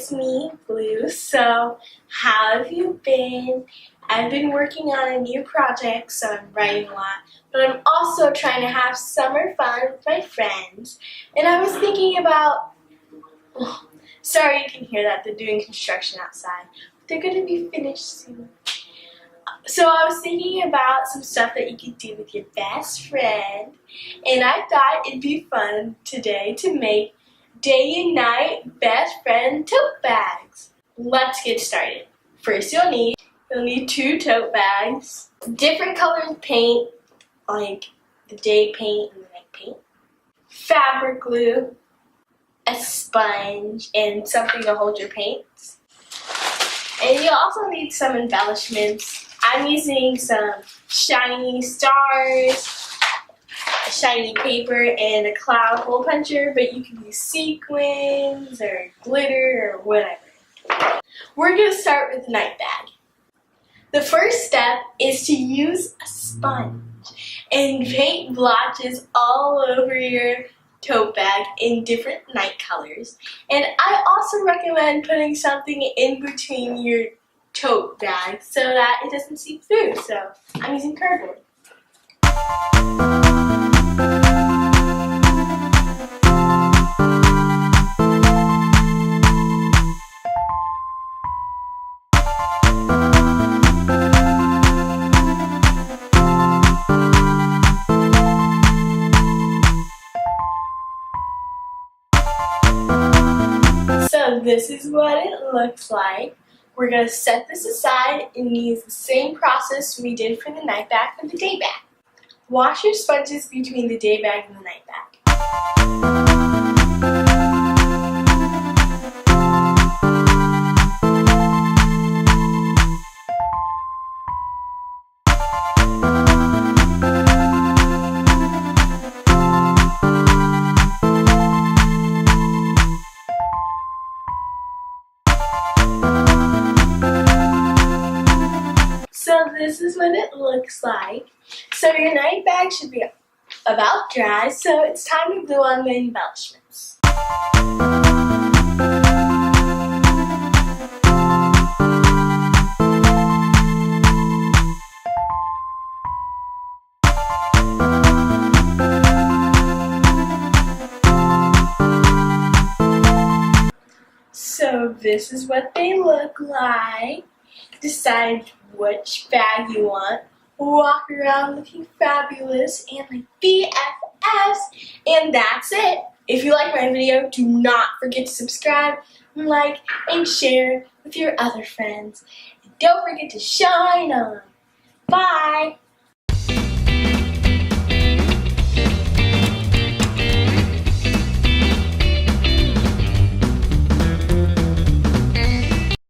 it's me, Bleau. So, how have you been? I've been working on a new project, so I'm writing a lot. But I'm also trying to have summer fun with my friends. And I was thinking about... Oh, sorry you can hear that. They're doing construction outside. They're going to be finished soon. So I was thinking about some stuff that you could do with your best friend. And I thought it'd be fun today to make day and night best friend tote bags. Let's get started. First you'll need 2 tote bags, different colored paint, like the day paint and the night paint, fabric glue, a sponge, and something to hold your paints. And you'll also need some embellishments. I'm using some shiny stars, a shiny paper, and a cloud hole puncher, but you can use sequins or glitter or whatever. We're going to start with the night bag. The first step is to use a sponge and paint blotches all over your tote bag in different night colors. And I also recommend putting something in between your tote bag so that it doesn't seep through. So I'm using cardboard. So this is what it looks like. We're going to set this aside and use the same process we did for the night bag for the day bag. Wash your sponges between the day bag and the night bag. So this is what it looks like. So your night bag should be about dry, so it's time to glue on the embellishments. So this is what they look like. Decide which bag you want. Walk around looking fabulous and like BFFs. And that's it. If you like my video, do not forget to subscribe, like, and share with your other friends. And don't forget to shine on.